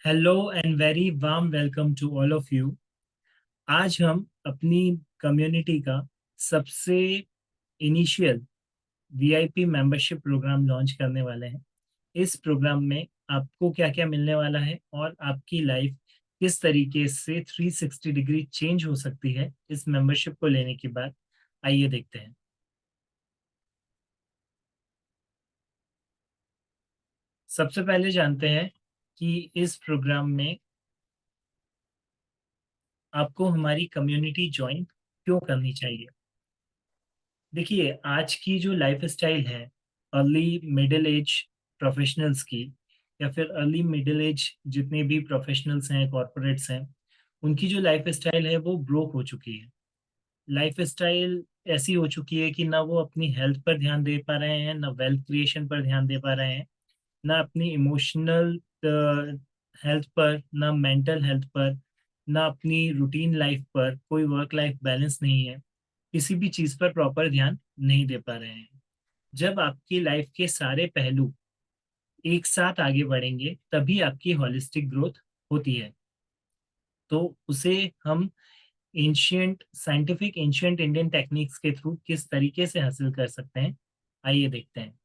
Hello and very warm welcome to all of you. आज हम अपनी कम्युनिटी का सबसे initial VIP membership programme launch करने वाले हैं। इस प्रोग्राम में आपको क्या क्या मिलने वाला है और आपकी लाइफ किस तरीके से 360 डिग्री चेंज हो सकती है इस मेंबरशिप को लेने के बाद, आइए देखते हैं। सबसे पहले जानते हैं कि इस प्रोग्राम में आपको हमारी कम्युनिटी ज्वाइन क्यों करनी चाहिए। देखिए, आज की जो लाइफ स्टाइल है अर्ली मिडिल एज प्रोफेशनल्स की, या फिर अर्ली मिडिल एज जितने भी प्रोफेशनल्स हैं, कॉरपोरेट्स हैं, उनकी जो लाइफ स्टाइल है वो ब्रोक हो चुकी है। लाइफ स्टाइल ऐसी हो चुकी है कि ना वो अपनी हेल्थ पर ध्यान दे पा रहे हैं, ना वेल्थ क्रिएशन पर ध्यान दे पा रहे हैं, ना अपनी इमोशनल हेल्थ पर, ना मेंटल हेल्थ पर, ना अपनी रूटीन लाइफ पर। कोई वर्क लाइफ बैलेंस नहीं है, किसी भी चीज पर प्रॉपर ध्यान नहीं दे पा रहे हैं। जब आपकी लाइफ के सारे पहलू एक साथ आगे बढ़ेंगे तभी आपकी हॉलिस्टिक ग्रोथ होती है। तो उसे हम ancient scientific ancient Indian techniques के थ्रू किस तरीके से हासिल कर सकते हैं, आइए देखते हैं।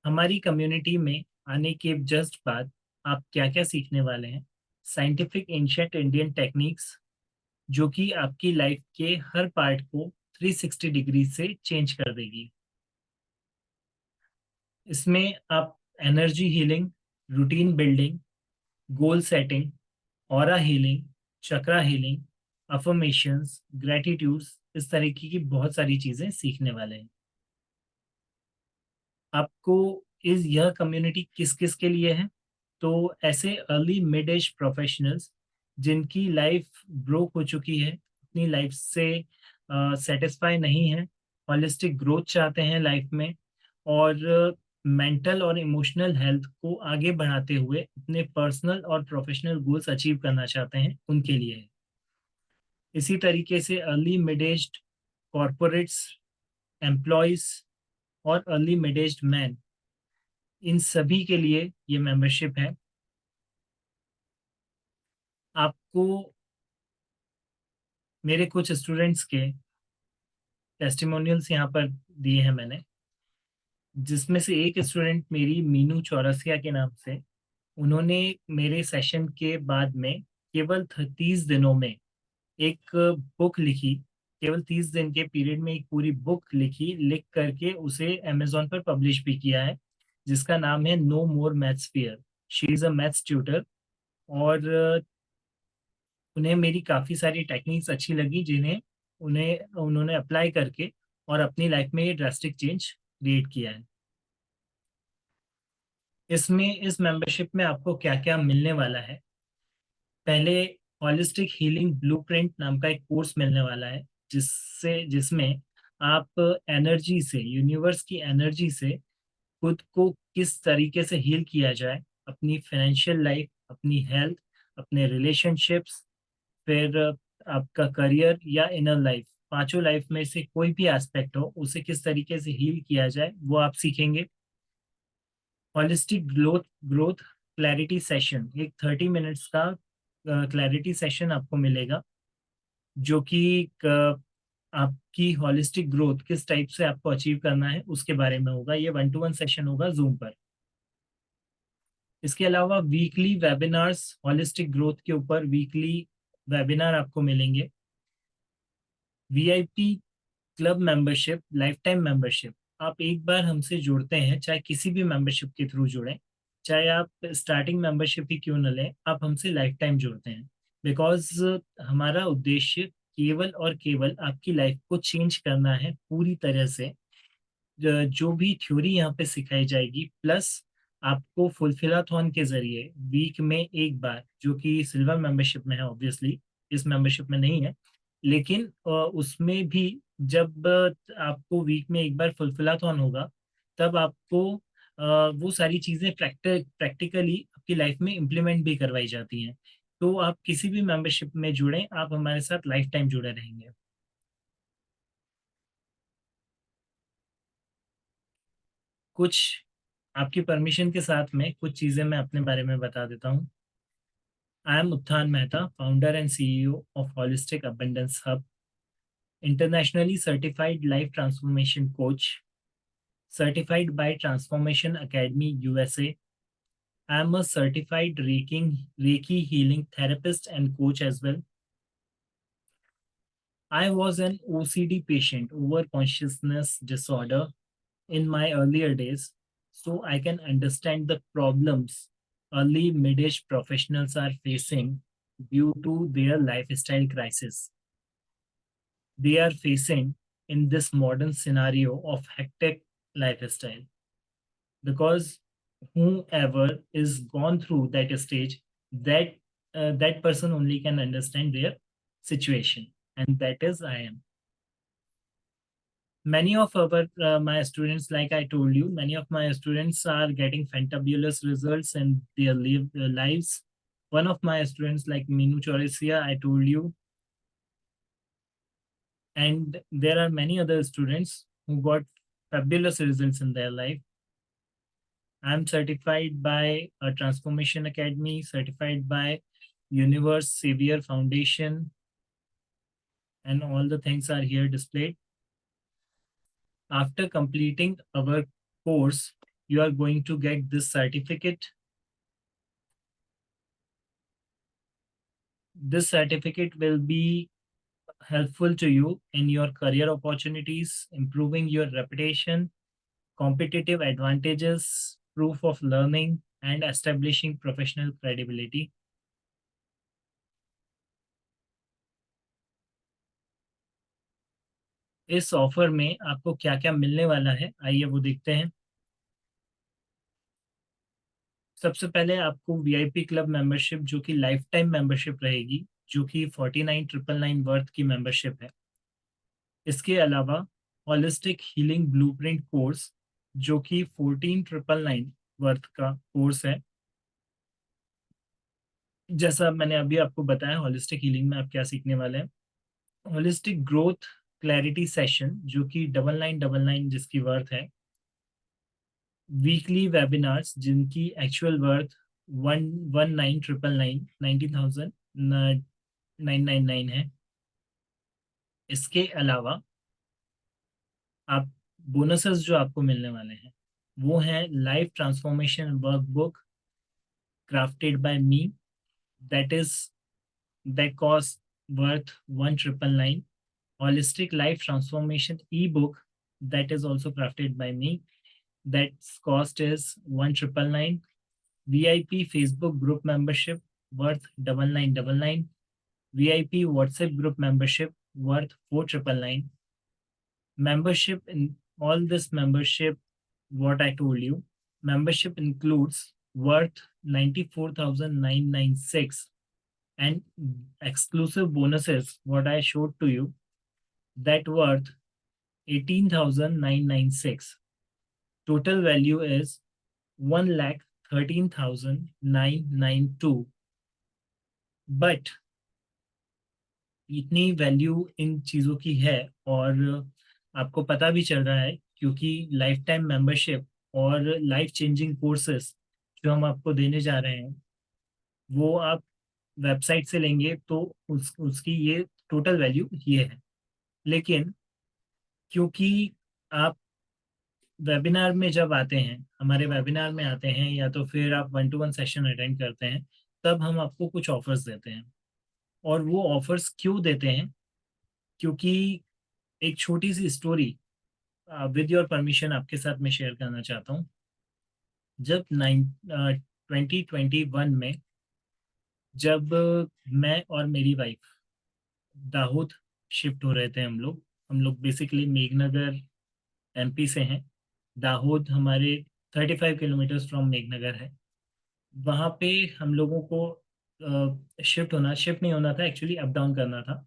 हमारी कम्युनिटी में आने के जस्ट बाद आप क्या क्या सीखने वाले हैं। साइंटिफिक एंशियंट इंडियन टेक्निक्स जो कि आपकी लाइफ के हर पार्ट को 360 डिग्री से चेंज कर देगी। इसमें आप energy healing, routine building, goal setting, aura healing, chakra healing, affirmations, gratitudes, इस तरीके की बहुत सारी चीजें सीखने वाले हैं। आपको इस यह कम्युनिटी किस किस के लिए है, तो ऐसे अर्ली मिड एज प्रोफेशनल्स जिनकी लाइफ ब्रोक हो चुकी है, अपनी लाइफ से सेटिस्फाई नहीं है, हॉलिस्टिक ग्रोथ चाहते हैं लाइफ में, और मेंटल और इमोशनल हेल्थ को आगे बढ़ाते हुए अपने पर्सनल और प्रोफेशनल गोल्स अचीव करना चाहते हैं, उनके लिए है। इसी तरीके से early mid aged corporates, employees और अर्ली मिड एज्ड मैन, इन सभी के लिए ये मेंबरशिप है। आपको मेरे कुछ स्टूडेंट्स के टेस्टिमोनियल्स यहाँ पर दिए हैं मैंने, जिसमें से एक स्टूडेंट मेरी मीनू चौरसिया के नाम से, उन्होंने मेरे सेशन के बाद में केवल 30 दिनों में एक बुक लिखी। केवल 30 दिन के पीरियड में एक पूरी बुक लिखी, लिख करके उसे अमेजोन पर पब्लिश भी किया है, जिसका नाम है no more maths fear. She is a maths tutor, और उन्हें मेरी काफ़ी सारी टेक्निक्स अच्छी लगी, जिन्हें उन्हें उन्होंने अप्लाई करके और अपनी लाइफ में ये ड्रास्टिक चेंज क्रिएट किया है। इसमें इस मेंबरशिप में आपको क्या क्या मिलने वाला है। पहले हॉलिस्टिक हीलिंग ब्लूप्रिंट नाम का एक कोर्स मिलने वाला है, जिसमें आप एनर्जी से, यूनिवर्स की एनर्जी से खुद को किस तरीके से हील किया जाए, अपनी फाइनेंशियल लाइफ, अपनी हेल्थ, अपने रिलेशनशिप्स, फिर आपका करियर या इनर लाइफ, पांचों लाइफ में से कोई भी एस्पेक्ट हो उसे किस तरीके से हील किया जाए वो आप सीखेंगे। Holistic growth growth clarity session, एक 30 मिनट्स का क्लैरिटी सेशन आपको मिलेगा, जो कि आपकी हॉलिस्टिक ग्रोथ किस टाइप से आपको अचीव करना है उसके बारे में होगा। ये 1-to-1 सेशन होगा जूम पर। इसके अलावा वीकली वेबिनार्स, हॉलिस्टिक ग्रोथ के ऊपर वीकली वेबिनार आपको मिलेंगे। VIP club membership, life time membership. आप एक बार हमसे जुड़ते हैं, चाहे किसी भी मेंबरशिप के थ्रू जुड़ें, चाहे आप स्टार्टिंग मेंबरशिप ही क्यों न लें, आप हमसे लाइफ टाइम जुड़ते हैं। बिकॉज हमारा उद्देश्य केवल और केवल आपकी लाइफ को चेंज करना है पूरी तरह से। जो भी थ्योरी यहाँ पे सिखाई जाएगी, प्लस आपको फुलफिलाथॉन के जरिए वीक में एक बार, जो कि सिल्वर मेंबरशिप में है ऑब्वियसली, इस मेंबरशिप में नहीं है, लेकिन उसमें भी जब आपको वीक में एक बार फुलफिलाथॉन होगा, तब आपको वो सारी चीज़ें प्रैक्टिकली आपकी लाइफ में इम्प्लीमेंट भी करवाई जाती हैं। तो आप किसी भी मेंबरशिप में जुड़ें, आप हमारे साथ लाइफ टाइम जुड़े रहेंगे। कुछ आपकी परमिशन के साथ में कुछ चीज़ें मैं अपने बारे में बता देता हूँ। I am Uthan Mehta, founder and CEO of Holistic Abundance Hub, internationally certified life transformation coach, certified by Transformation Academy USA. I am a certified Reiki healing therapist and coach as well. I was an OCD patient, over consciousness disorder, in my earlier days, so I can understand the problems early mid-age professionals are facing due to their lifestyle crisis they are facing in this modern scenario of hectic lifestyle. Because whoever is gone through that stage, that that person only can understand their situation, and that is I am. Many of our my students, like I told you, many of my students are getting fantabulous results in their lives. One of my students, like Minu Chaurasia, I told you, and there are many other students who got fabulous results in their life. I'm certified by a Transformation Academy, certified by Universe Savior Foundation, and all the things are here displayed. After completing our course, you are going to get this certificate. This certificate will be helpful to you in your career opportunities, improving your reputation, competitive advantages, proof of learning, and establishing professional credibility. इस offer में आपको क्या क्या मिलने वाला है, आइए वो देखते हैं। सबसे पहले आपको वीआईपी क्लब मेंबरशिप, जो कि लाइफ टाइम मेंबरशिप रहेगी, जो कि 49,999 वर्थ की मेंबरशिप है। इसके अलावा होलिस्टिक हीलिंग ब्लूप्रिंट कोर्स, जो कि 14,999 वर्थ का कोर्स है। जैसा मैंने अभी आपको बताया, होलिस्टिक हीलिंग में आप क्या सीखने वाले हैं। होलिस्टिक ग्रोथ क्लैरिटी सेशन, जो कि 9999 जिसकी वर्थ है। वीकली वेबिनार्स, जिनकी एक्चुअल वर्थ 119,999 19,999 है। इसके अलावा आप बोनसेस जो आपको मिलने वाले हैं वो हैं life transformation workbook crafted by me, that is that cost worth 1,999. Holistic life transformation ebook, that is also crafted by me, that cost is 1,999. VIP Facebook group membership worth 9,999. VIP WhatsApp group membership worth 4,999. Membership in all this membership, what I told you, membership includes worth 94,996 and exclusive bonuses, what I showed to you, that worth 18,996. Total value is 1,13,992. But इतनी value in चीज़ों की है, और आपको पता भी चल रहा है क्योंकि लाइफ टाइम मेंबरशिप और लाइफ चेंजिंग कोर्सेस जो हम आपको देने जा रहे हैं वो आप वेबसाइट से लेंगे तो उसकी ये टोटल वैल्यू ये है। लेकिन क्योंकि आप वेबिनार में जब आते हैं, हमारे वेबिनार में आते हैं, या तो फिर आप 1-to-1 सेशन अटेंड करते हैं, तब हम आपको कुछ ऑफर्स देते हैं। और वो ऑफर्स क्यों देते हैं? क्योंकि एक छोटी सी स्टोरी विद योर परमिशन आपके साथ मैं शेयर करना चाहता हूँ। जब 2021 में, जब मैं और मेरी वाइफ दाहोद शिफ्ट हो रहे थे, हम लोग बेसिकली मेघनगर एमपी से हैं। दाहोद हमारे 35 किलोमीटर फ्रॉम मेघनगर है। वहाँ पे हम लोगों को शिफ्ट नहीं होना था, एक्चुअली अप डाउन करना था।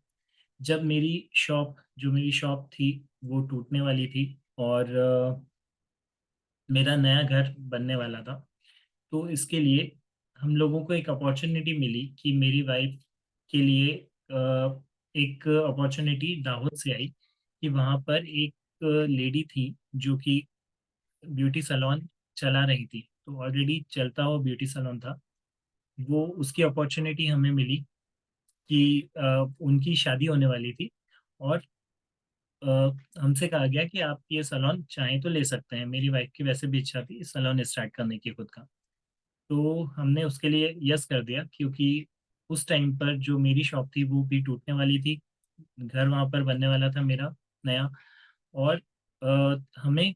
जब मेरी शॉप थी वो टूटने वाली थी, और मेरा नया घर बनने वाला था। तो इसके लिए हम लोगों को एक अपॉर्चुनिटी मिली कि मेरी वाइफ के लिए एक अपॉर्चुनिटी दाहोद से आई कि वहाँ पर एक लेडी थी जो कि ब्यूटी सैलून चला रही थी। तो ऑलरेडी चलता हुआ ब्यूटी सैलून था। वो उसकी अपॉर्चुनिटी हमें मिली कि उनकी शादी होने वाली थी, और हमसे कहा गया कि आप ये सैलून चाहें तो ले सकते हैं। मेरी वाइफ की वैसे भी इच्छा थी सैलून स्टार्ट करने की खुद का। तो हमने उसके लिए यस कर दिया, क्योंकि उस टाइम पर जो मेरी शॉप थी वो भी टूटने वाली थी, घर वहाँ पर बनने वाला था मेरा नया, और हमें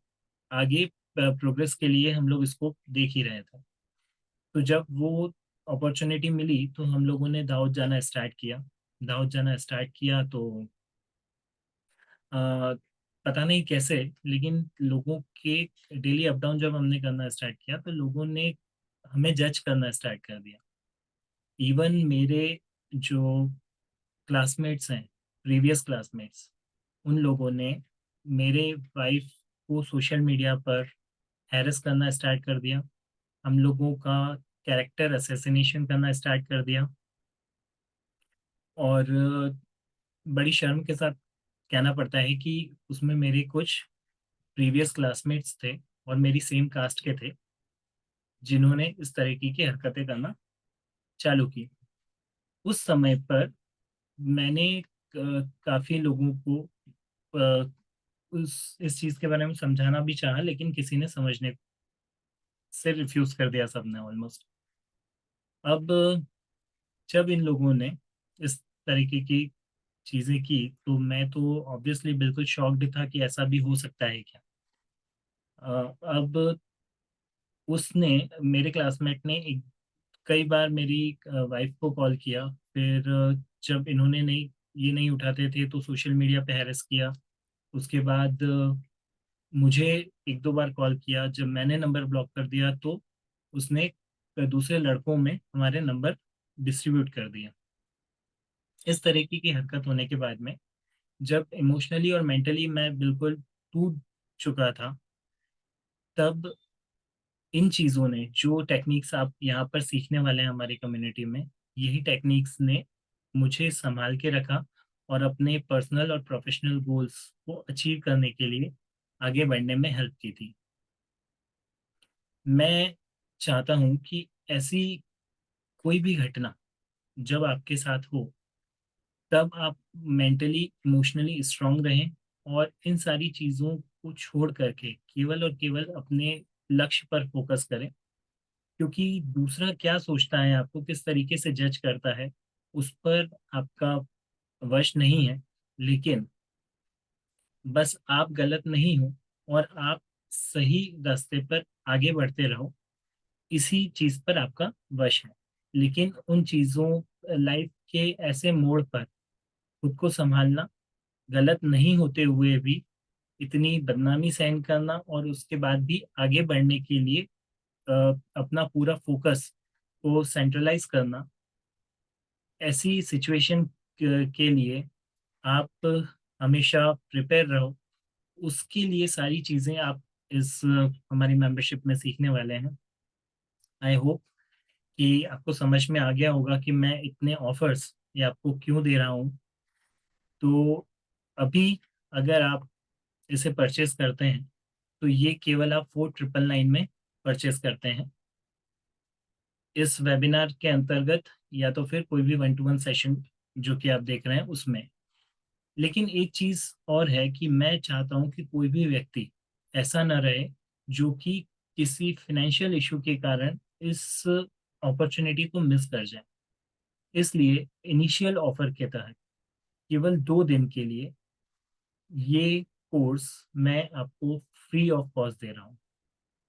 आगे प्रोग्रेस के लिए हम लोग इसको देख ही रहे थे। तो जब वो अपॉर्चुनिटी मिली तो हम लोगों ने दाऊद जाना स्टार्ट किया। दाऊद जाना स्टार्ट किया तो अ, पता नहीं कैसे, लेकिन लोगों के डेली अप डाउन जब हमने करना स्टार्ट किया तो लोगों ने हमें जज करना स्टार्ट कर दिया। इवन मेरे जो क्लासमेट्स हैं, प्रीवियस क्लासमेट्स, उन लोगों ने मेरे वाइफ को सोशल मीडिया पर हैरेस करना स्टार्ट कर दिया। हम लोगों का कैरेक्टर असैसिनेशन करना स्टार्ट कर दिया। और बड़ी शर्म के साथ कहना पड़ता है कि उसमें मेरे कुछ प्रीवियस क्लासमेट्स थे और मेरी सेम कास्ट के थे, जिन्होंने इस तरीके की हरकतें करना चालू की। उस समय पर मैंने काफी लोगों को अ, उस इस चीज के बारे में समझाना भी चाहा, लेकिन किसी ने समझने से रिफ्यूज कर दिया, सबने ऑलमोस्ट। अब जब इन लोगों ने इस तरीके की चीजें की तो मैं तो ऑब्वियसली बिल्कुल शॉक्ड था कि ऐसा भी हो सकता है क्या। अब उसने, मेरे क्लासमेट ने कई बार मेरी वाइफ को कॉल किया। फिर जब इन्होंने नहीं, ये नहीं उठाते थे तो सोशल मीडिया पे हैरेस किया। उसके बाद मुझे एक दो बार कॉल किया। जब मैंने नंबर ब्लॉक कर दिया तो उसने दूसरे लड़कों में हमारे नंबर डिस्ट्रीब्यूट कर दिया। इस तरीके की हरकत होने के बाद में, जब इमोशनली और मेंटली मैं बिल्कुल टूट चुका था, तब इन चीज़ों ने, जो टेक्निक्स आप यहाँ पर सीखने वाले हैं हमारी कम्युनिटी में, यही टेक्निक्स ने मुझे संभाल के रखा और अपने पर्सनल और प्रोफेशनल गोल्स को अचीव करने के लिए आगे बढ़ने में हेल्प की थी। मैं चाहता हूँ कि ऐसी कोई भी घटना जब आपके साथ हो, तब आप मेंटली इमोशनली स्ट्रांग रहें और इन सारी चीज़ों को छोड़ करके केवल और केवल अपने लक्ष्य पर फोकस करें। क्योंकि दूसरा क्या सोचता है, आपको किस तरीके से जज करता है, उस पर आपका वश नहीं है। लेकिन बस आप गलत नहीं हो और आप सही रास्ते पर आगे बढ़ते रहो, इसी चीज पर आपका वश है। लेकिन उन चीजों, लाइफ के ऐसे मोड़ पर खुद को संभालना, गलत नहीं होते हुए भी इतनी बदनामी सहन करना और उसके बाद भी आगे बढ़ने के लिए अपना पूरा फोकस को सेंट्रलाइज करना, ऐसी सिचुएशन के लिए आप हमेशा प्रिपेयर रहो। उसके लिए सारी चीज़ें आप इस हमारी मेंबरशिप में सीखने वाले हैं। आई होप कि आपको समझ में आ गया होगा कि मैं इतने ऑफर्स ये आपको क्यों दे रहा हूँ। तो अभी अगर आप इसे परचेस करते हैं तो ये केवल आप 4999 में परचेस करते हैं इस वेबिनार के अंतर्गत, या तो फिर कोई भी 1-to-1 सेशन जो कि आप देख रहे हैं उसमें। लेकिन एक चीज और है कि मैं चाहता हूं कि कोई भी व्यक्ति ऐसा ना रहे जो कि किसी फाइनेंशियल इशू के कारण इस अपॉर्चुनिटी को मिस कर जाए। इसलिए इनिशियल ऑफर के तहत केवल 2 दिन के लिए ये कोर्स मैं आपको फ्री ऑफ कॉस्ट दे रहा हूँ।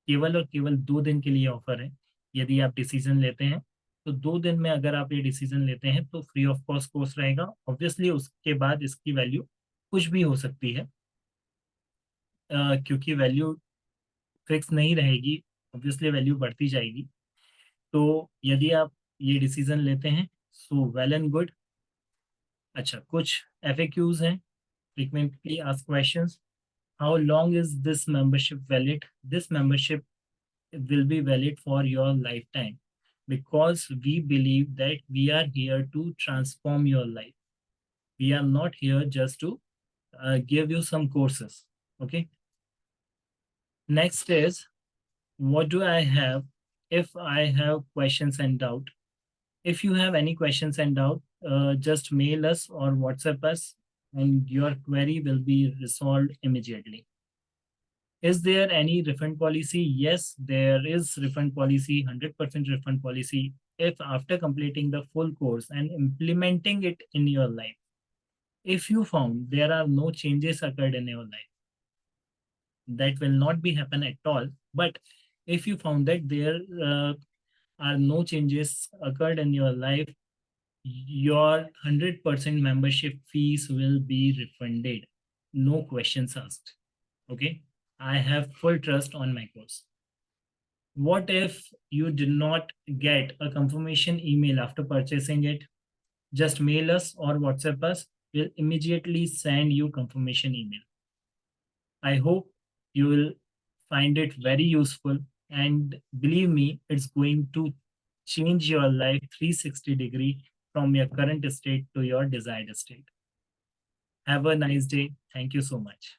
केवल और केवल 2 दिन के लिए ऑफर है। यदि आप डिसीजन लेते हैं तो 2 दिन में अगर आप ये डिसीजन लेते हैं तो फ्री ऑफ कॉस्ट कोर्स रहेगा। ऑब्वियसली उसके बाद इसकी वैल्यू कुछ भी हो सकती है, क्योंकि वैल्यू फिक्स नहीं रहेगी, ऑब्वियसली वैल्यू बढ़ती जाएगी। तो यदि आप ये डिसीजन लेते हैं सो वेल एंड गुड। अच्छा, कुछ FAQs हैं, frequently asked questions. How long is this membership valid? This membership will be valid for your lifetime, because we believe that we are here to transform your life. We are not here just to give you some courses. Okay. Next is, what do I have if I have questions and doubt? If you have any questions and doubt, just mail us or WhatsApp us, and your query will be resolved immediately. Is there any refund policy? Yes, there is refund policy, 100% refund policy. If after completing the full course and implementing it in your life, if you found there are no changes occurred in your life, that will not be happen at all. But if you found that there are no changes occurred in your life, your 100% membership fees will be refunded. No questions asked. Okay. I have full trust on my course. What if you did not get a confirmation email after purchasing it? Just mail us or WhatsApp us. We'll immediately send you confirmation email. I hope you will find it very useful, and believe me, it's going to change your life 360-degree from your current state to your desired state. Have a nice day. Thank you so much.